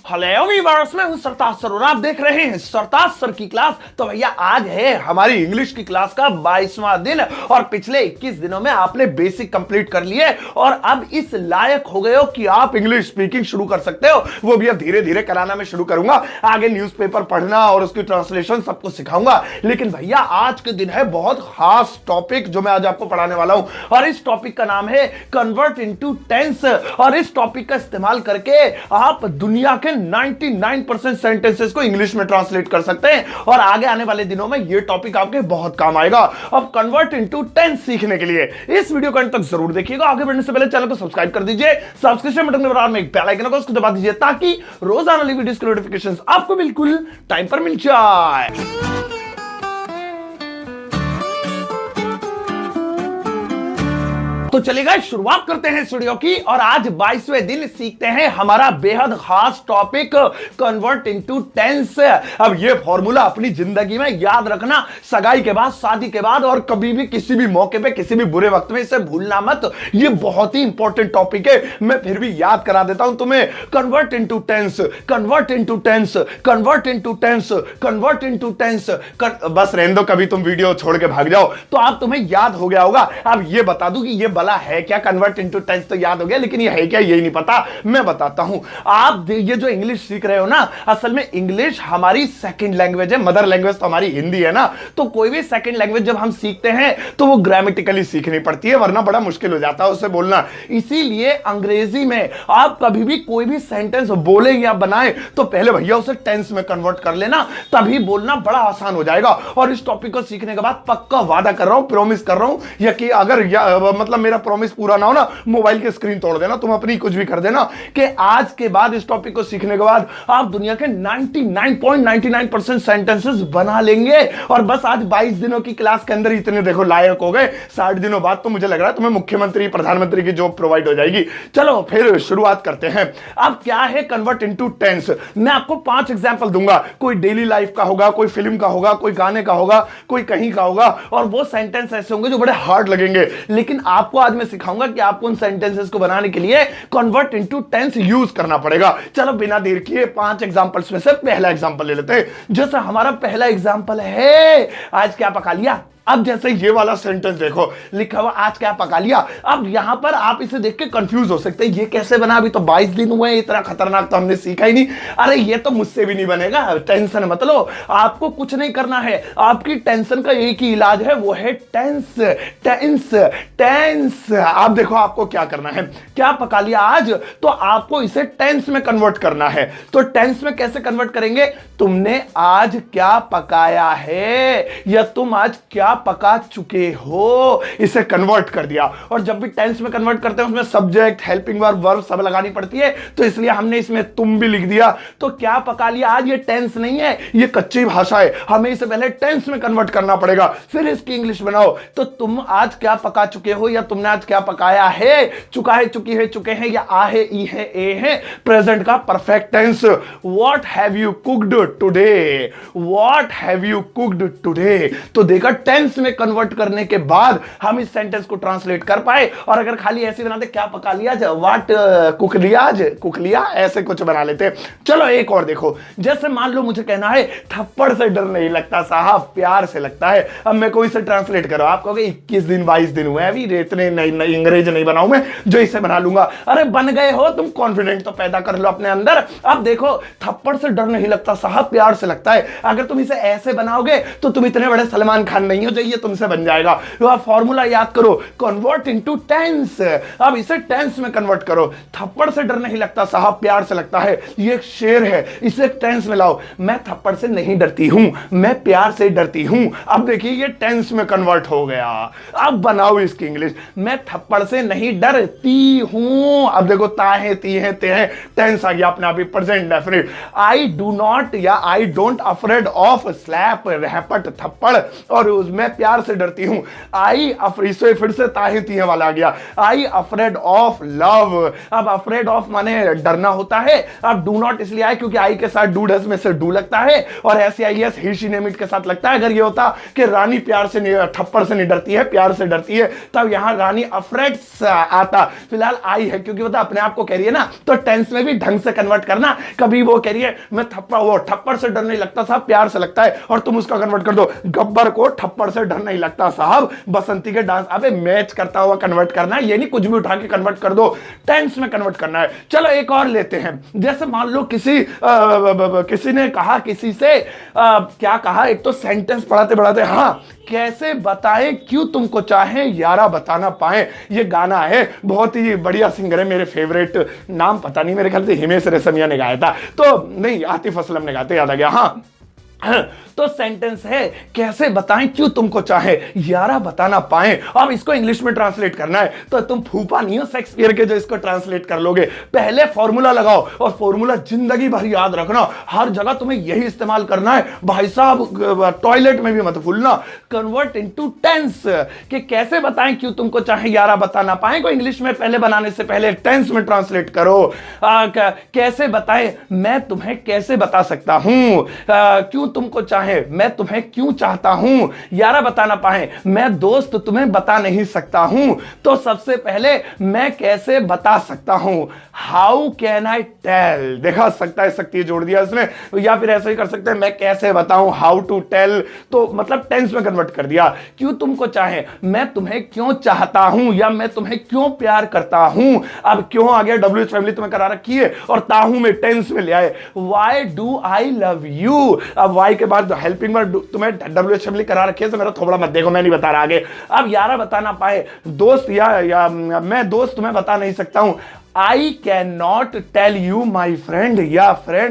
Hello viewers, मैं हूं सरताज sir और आप देख रहे हैं सरताज सर की क्लास। तो भैया आज है हमारी इंग्लिश की क्लास का 22वां दिन और पिछले 21 दिनों में आपने बेसिक कंप्लीट कर लिए और अब इस लायक हो गए हो कि आप इंग्लिश स्पीकिंग शुरू कर सकते हो। वो भी अब धीरे धीरे कराना मैं शुरू करूंगा। आगे न्यूज़पेपर पढ़ना और उसकी ट्रांसलेशन सबको सिखाऊंगा। लेकिन भैया आज के दिन है बहुत खास टॉपिक जो मैं आज आपको पढ़ाने वाला हूं और इस टॉपिक का नाम है कन्वर्ट इनटू टेंस। और इस टॉपिक का इस्तेमाल करके आप दुनिया के 99% सेंटेंसेस को इंग्लिश में ट्रांसलेट कर सकते हैं और आगे आने वाले दिनों में यह टॉपिक आपके बहुत काम आएगा। अब कन्वर्ट इनटू टेंस सीखने के लिए इस वीडियो को अंत तक जरूर देखिएगा। आगे बढ़ने से पहले चैनल को सब्सक्राइब कर दीजिए, सब्सक्रिप्शन बटन के बराबर में एक बेल आइकन को उसको दबा दीजिए ताकि रोजाना वाली वीडियोस की नोटिफिकेशंस आपको बिल्कुल टाइम पर मिल जाए। तो चलिए शुरुआत करते हैं इस वीडियो की और आज 22वें दिन सीखते हैं हमारा बेहद खास टॉपिक कन्वर्ट इनटू टेंस। अब ये फॉर्मूला अपनी जिंदगी में याद रखना, सगाई के बाद, शादी के बाद और कभी भी किसी भी मौके पे किसी भी बुरे वक्त में इसे भूलना मत। ये बहुत ही इंपॉर्टेंट टॉपिक है, मैं फिर भी याद करा देता हूं तुम्हें। Convert into tense, convert into tense, convert into tense, convert into tense. बस रहने दो, कभी तुम वीडियो छोड़ के भाग जाओ तो आप तुम्हें याद हो गया होगा। अब ये बता दूं कि ये है क्या कन्वर्ट इनटू टेंस तो याद हो गया, लेकिन ये है क्या यही नहीं पता। मैं बताता हूं। आप ये जो इंग्लिश सीख रहे हो ना, असल में इंग्लिश हमारी सेकंड लैंग्वेज है। मदर लैंग्वेज तो हमारी हिंदी है ना। तो कोई भी सेकंड लैंग्वेज जब हम सीखते हैं तो वो ग्रामेटिकली सीखनी पड़ती है, वरना बड़ा मुश्किल हो जाता है उसे बोलना। इसीलिए अंग्रेजी में आप कभी भी कोई भी सेंटेंस बोले या बनाए तो पहले भैया उसे टेंस में कन्वर्ट कर लेना, तभी बोलना बड़ा आसान हो जाएगा। और इस टॉपिक को सीखने के बाद पक्का वादा कर रहा हूं, प्रॉमिस कर रहा हूं, या कि अगर मतलब मेरा प्रॉमिस पूरा ना हो ना, मोबाइल की स्क्रीन तोड़ देना, तुम अपनी कुछ भी कर देना, कि आज के बाद इस टॉपिक को सीखने के बाद आप दुनिया के 99.99% सेंटेंसेस बना लेंगे। और बस आज 22 दिनों की क्लास के अंदर इतने देखो लायक हो गए। 60 दिनों बाद तो मुझे लग रहा है तुम्हें मुख्यमंत्री प्रधानमंत्री की जॉब प्रोवाइड हो जाएगी। चलो फिर शुरुआत करते हैं। अब क्या है कन्वर्ट इनटू टेंस? मैं आपको 5 एग्जांपल दूंगा। कोई डेली लाइफ का होगा, कोई फिल्म का होगा, कोई गाने का होगा, कोई कहीं का होगा, और वो सेंटेंस ऐसे होंगे जो बड़े हार्ड लगेंगे। लेकिन आपको आज मैं सिखाऊंगा कि आपको उन सेंटेंसेस को बनाने के लिए कन्वर्ट इनटू टेंस यूज करना पड़ेगा। चलो बिना देर किए 5 एग्जांपल्स में से पहला एग्जांपल ले लेते हैं। जैसे हमारा पहला एग्जांपल है, आज क्या पका लिया। अब जैसे ये वाला सेंटेंस देखो, लिखा हुआ आज क्या पका लिया। अब यहां पर आप इसे देख के कंफ्यूज हो सकते हैं, ये कैसे बना, अभी तो 22 दिन हुए, इतना खतरनाक तो हमने सीखा ही नहीं। अरे ये तो मुझसे भी नहीं बनेगा, टेंशन मत लो। आपको कुछ नहीं करना है, आपकी टेंशन का एक ही इलाज है, वो है टेंस। Tense tense. आप देखो आपको क्या करना है, क्या पका लिया आज, तो आपको इसे टेंस में कन्वर्ट करना है। तो टेंस में कैसे कन्वर्ट करेंगे? तुमने आज क्या पकाया है या तुम आज क्या पका चुके हो, इसे कन्वर्ट कर दिया। और जब भी टेंस में कन्वर्ट करते हैं उसमें सब्जेक्ट, हेल्पिंग वर्ब, वर्ब सब लगानी पड़ती है, तो इसलिए हमने इसमें तुम भी लिख दिया। तो क्या पका लिया आज, ये टेंस नहीं है, ये कच्ची भाषा है, हमें इसे पहले टेंस में कन्वर्ट करना पड़ेगा, फिर इसकी इंग्लिश बनाओ। तो तुम आज क्या पका चुके हो या तुमने आज क्या पकाया है, चुका है, चुकी है, चुके हैं, या आ है, ई है, ए है, प्रेजेंट का perfect tense. What have you cooked today, what have you cooked today. तो देखा टेंस में कन्वर्ट करने के बाद हम इस सेंटेंस को ट्रांसलेट कर पाए। और अगर खाली ऐसे बनाते क्या पका लिया, व्हाट कुक लिया, आज कुक लिया, ऐसे कुछ बना लेते। चलो एक और देखो। जैसे मान लो मुझे कहना है थप्पड़ से डर नहीं लगता साहब, प्यार से लगता है। अब मैं कोई इसे ट्रांसलेट करो, आप कहोगे 21 दिन 22 दिन हुए, अभी इतने अंग्रेज नहीं बनाऊं मैं जो इसे बना लूंगा। अरे बन गए हो तुम, कॉन्फिडेंट तो पैदा कर लो अपने अंदर। अब देखो थप्पड़ से डर नहीं लगता साहब, प्यार से लगता है। अगर तुम इसे ऐसे बनाओगे तो तुम इतने बड़े सलमान खान नहीं हो, ये तुमसे बन जाएगा। तो आप फॉर्मूला याद करो, कन्वर्ट इनटू टेंस। अब इसे टेंस में कन्वर्ट करो। थप्पड़ से डर नहीं लगता साहब, प्यार से लगता है, ये एक शेर है, इसे टेंस में लाओ। मैं थप्पड़ से नहीं डरती हूं, मैं प्यार से डरती हूं। अब देखिए ये टेंस में कन्वर्ट हो गया। अब बनाओ इसकी इंग्लिश। मैं थप्पड़ से नहीं डरती हूं। अब देखो ता है, ती है, ते है, टेंस आ गया अपने आप ही, present definite. I do not या I don't afraid of slap, रहपट, थप्पड़, और उसमें मैं प्यार से डरती हूं। आई अफरीसो फिर से ताहे तीहे वाला आ गया, आई अफ्रेड ऑफ लव। अब अफ्रेड ऑफ माने डरना होता है। अब डू नॉट इसलिए आए क्योंकि आई के साथ डू डस में से डू लगता है और SAIS he she name it के साथ लगता है। अगर ये होता कि रानी प्यार से नहीं, थप्पड़ से नहीं डरती है, प्यार से डरती है, तब यहां रानी अफ्रेड आता। फिलहाल आई है क्योंकि वो अपने आप को कह रही है ना, तो टेंस में भी ढंग से कन्वर्ट करना। कभी वो कह रही है मैं थप्पड़ से डर नहीं लगता साहब, प्यार से लगता है, और तुम उसका कन्वर्ट कर दो, गब्बर को थप्पड़ से डर नहीं लगता साहब, बसंती के डांस। अबे मैच करता हुआ कन्वर्ट करना है, ये नहीं कुछ भी उठा के कन्वर्ट कर दो, टेंस में कन्वर्ट करना है। चलो एक और लेते हैं। जैसे मान लो किसी ने कहा किसी से, क्या कहा, एक तो सेंटेंस पढ़ाते पढ़ाते, हाँ कैसे बताएं क्यों तुमको चाहे यारा बता ना पाए। ये गाना है, बहुत ही बढ़िया सिंगर है, मेरे फेवरेट, नाम पता नहीं, मेरे ख्याल से हिमेश रेशमिया ने गाया था, तो नहीं आतिफ असलम ने गाते, याद आ गया। हाँ तो सेंटेंस है कैसे बताएं क्यों तुमको चाहे यारा बता ना पाए। अब इसको इंग्लिश में ट्रांसलेट करना है तो तुम फूफा नहीं हो शेक्सपियर के जो इसको ट्रांसलेट कर लोगे। पहले फॉर्मूला लगाओ और फॉर्मूला जिंदगी भर याद रखना, हर जगह तुम्हें यही इस्तेमाल करना है भाई साहब, टॉयलेट में भी मत भूलना। कन्वर्ट इनटू टेंस कि कैसे बताएं क्यों तुमको चाहे यारा बता ना पाए को इंग्लिश में पहले बनाने से पहले टेंस में ट्रांसलेट करो। कैसे बताएं, मैं तुम्हें कैसे बता सकता हूं, क्यों तुमको चाहे मैं तुम्हें क्यों चाहता हूं, यारा बता ना पाए, मैं दोस्त तुम्हें बता नहीं सकता हूं। तो सबसे पहले मैं कैसे बता सकता हूं, हाउ कैन आई टेल। देखा सकता है शक्ति जोड़ दिया इसने, या फिर ऐसे ही कर सकते हैं मैं कैसे बताऊं, हाउ टू टेल, तो मतलब टेंस में कन्वर्ट कर दिया। क्यों तुमको चाहे, मैं तुम्हें क्यों चाहता हूं या मैं तुम्हें क्यों प्यार करता हूं। अब क्यों आ गया, WH फैमिली तुम्हें करा रखी है और ताहू में टेंस में ले आए। Why do I love you, अब वाई के बाद हेल्पिंग वर्ड तुम्हें WH फैमिली करा रखी है, तो मेरा थोड़ा मत देखो, मैं नहीं बता रहा आगे। अब यारा बता ना पाए, दोस्त या मैं दोस्त तुम्हें बता नहीं सकता हूं। I can not tell you my friend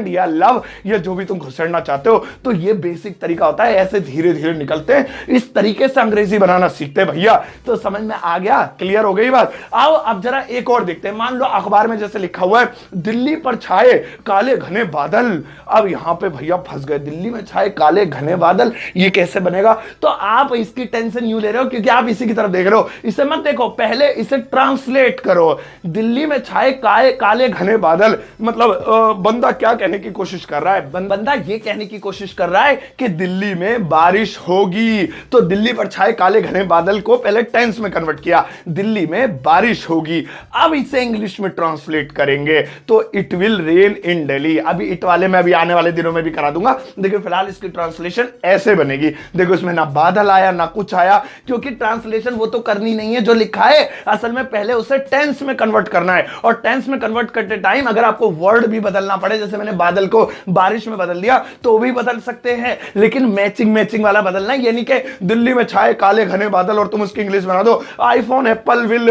या लव, ये जो भी तुम घुसड़ना चाहते हो। तो ये बेसिक तरीका होता है, ऐसे धीरे धीरे निकलते हैं, इस तरीके से अंग्रेजी बनाना सीखते हैं भैया। तो समझ में आ गया, क्लियर हो गई बात। आओ अब जरा एक और देखते हैं। मान लो अखबार में जैसे लिखा हुआ है दिल्ली पर छाए काले घने बादल। अब यहां पे भैया फंस गए, दिल्ली में छाए काले घने बादल, ये कैसे बनेगा। तो आप इसकी टेंशन यूं ले रहे हो क्योंकि आप इसी की तरफ देख रहे हो, इसे मत देखो, पहले इसे ट्रांसलेट करो। दिल्ली में काले घने बादल, मतलब बंदा क्या कहने की कोशिश कर रहा है, बंदा ये कहने की कोशिश कर रहा है कि दिल्ली में बारिश होगी। तो दिल्ली पर छाए काले घने बादल को पहले टेंस में कन्वर्ट किया, दिल्ली में बारिश होगी। अब इसे इंग्लिश में ट्रांसलेट करेंगे तो इट विल रेन इन दिल्ली। अभी इट वाले मैं अभी आने वाले दिनों में भी करा दूंगा, देखिए फिलहाल इसकी ट्रांसलेशन ऐसे बनेगी। देखो इसमें ना बादल आया ना कुछ आया, क्योंकि ट्रांसलेशन वो तो करनी नहीं है जो लिखा है, असल में पहले उसे टेंस में कन्वर्ट करना है। और टेंस में कन्वर्ट करते टाइम अगर आपको वर्ड भी बदलना पड़े, जैसे मैंने बादल को बारिश में बदल दिया, तो भी बदल सकते हैं, लेकिन मैचिंग वाला बदलना है। यानी कि दिल्ली में छाए काले घने बादल और तुम उसकी इंग्लिश बना दो आईफोन एप्पल विल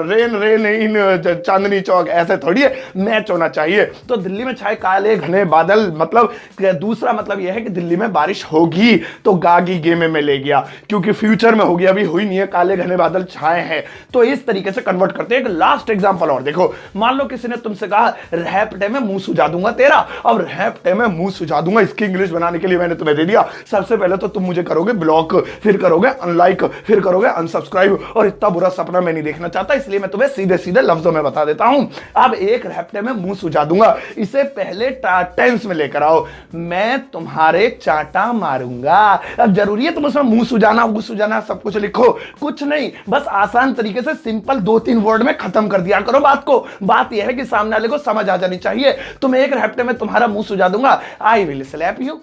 रेन इन चांदनी चौक, ऐसे थोड़ी है, मैच होना चाहिए। तो दिल्ली में छाए काले घने बादल मतलब दूसरा मतलब यह है कि दिल्ली में बारिश होगी। तो गागी गेम में ले गया क्योंकि फ्यूचर में होगी, अभी हुई नहीं है, काले घने बादल छाए हैं। तो इस तरीके से कन्वर्ट करते हैं। एक लास्ट एग्जांपल और देखो, मान लो किसी ने तुमसे कहा रैप्टे में मुंह सुझा दूंगा तेरा। अब रैप्टे में मुंह सुझा दूंगा इसकी इंग्लिश बनाने के लिए मैंने तुम्हें दे दिया। सबसे पहले तो तुम मुझे करोगे ब्लॉक, फिर करोगे अनलाइक, फिर करोगे अनसब्सक्राइब, और इतना बुरा सपना मैं नहीं देखना चाहता, इसलिए मैं तुम्हें सीधे सीधे लफ्जों में बता देता हूं। अब एक रैप्टे में मुंह सुझा दूंगा, इसे पहले टेंस में लेकर आओ, मैं तुम्हारे चांटा मारूंगा। अब जरूरी है तुम उसमें मुंह सुझाना सब कुछ लिखो, कुछ नहीं, बस आसान तरीके से सिंपल 2-3 वर्ड में खत्म कर दिया करो बात को। बात यह है कि सामने वाले को समझ आ जानी चाहिए। तुम एक रैप्टे में तुम्हारा मुंह सुझा दूंगा, आई विल स्लैप यू,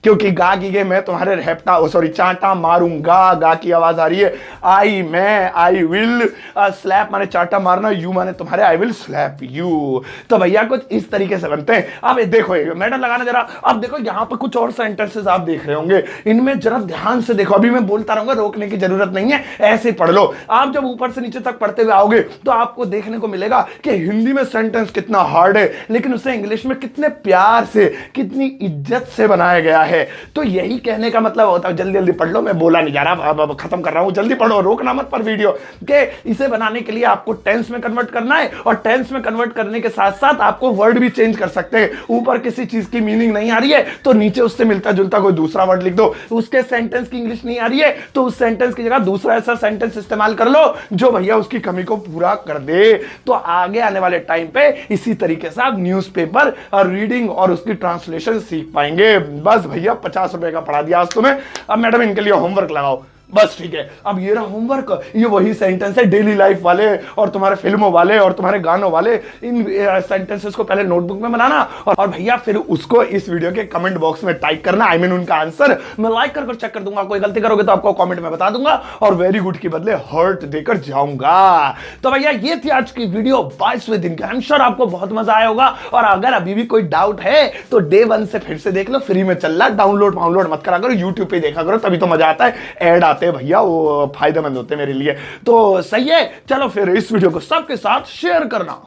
क्योंकि गा की मैं तुम्हारे रेप्टा चांटा मारूंगा, गा की आवाज आ रही है। आई विल स्लैप माने चांटा मारना, यू माने तुम्हारे, आई विल स्लैप यू। तो भैया कुछ इस तरीके से बनते हैं। अब देखो मैडम लगाना जरा, अब देखो यहां पर कुछ और सेंटेंसेस आप देख रहे होंगे, इनमें जरा ध्यान से देखो, अभी मैं बोलता रहूंगा, रोकने की जरूरत नहीं है, ऐसे पढ़ लो। आप जब ऊपर से नीचे तक पढ़ते हुए आओगे तो आपको देखने को मिलेगा कि हिंदी में सेंटेंस कितना हार्ड है, लेकिन उसे इंग्लिश में कितने प्यार से, कितनी इज्जत से बनाया गया है। है। तो यही कहने का मतलब होता है, जल्दी जल्दी पढ़ लो, मैं बोला नहीं जा रहा, अब खत्म कर रहा हूं, जल्दी पढ़ो, रोकना मत पर वीडियो के। इसे बनाने के लिए आपको टेंस में कन्वर्ट करना है, और टेंस में कन्वर्ट करने के साथ साथ आपको वर्ड भी चेंज कर सकते हैं। ऊपर किसी चीज की मीनिंग नहीं आ रही है तो नीचे उससे मिलता जुलता कोई दूसरा वर्ड लिख दो। उसके सेंटेंस की इंग्लिश नहीं आ रही है तो उस सेंटेंस की जगह दूसरा ऐसा सेंटेंस इस्तेमाल कर लो जो भैया उसकी कमी को पूरा कर दे। तो आगे आने वाले टाइम पे इसी तरीके से आप न्यूज़पेपर और रीडिंग और उसकी ट्रांसलेशन सीख पाएंगे। बस भैया 50 रुपए का पढ़ा दिया आज तुम्हें, अब मैडम इनके लिए होमवर्क लगाओ, बस ठीक है। अब ये रहा होमवर्क, ये वही सेंटेंस है डेली लाइफ वाले और तुम्हारे फिल्मों वाले और तुम्हारे गानों वाले। इन सेंटेंसेस को पहले नोटबुक में बनाना और भैया फिर उसको इस वीडियो के कमेंट बॉक्स में टाइप करना। आई मीन उनका आंसर मैं लाइक कर चेक कर दूंगा, कोई गलती करोगे तो आपको कमेंट में बता दूंगा और वेरी गुड के बदले हर्ट देकर जाऊंगा। तो भैया ये थी आज की वीडियो 22वें दिन की। आई एम श्योर आपको बहुत मजा आया होगा, और अगर अभी भी कोई डाउट है तो डे 1 से फिर से देख लो, फ्री में चल रहा, डाउनलोड मत करा करो, यूट्यूब पे देखा करो, तभी तो मजा आता है। ऐड आते हैं भैया, वो फायदेमंद होते हैं मेरे लिए, तो सही है। चलो फिर इस वीडियो को सबके साथ शेयर करना।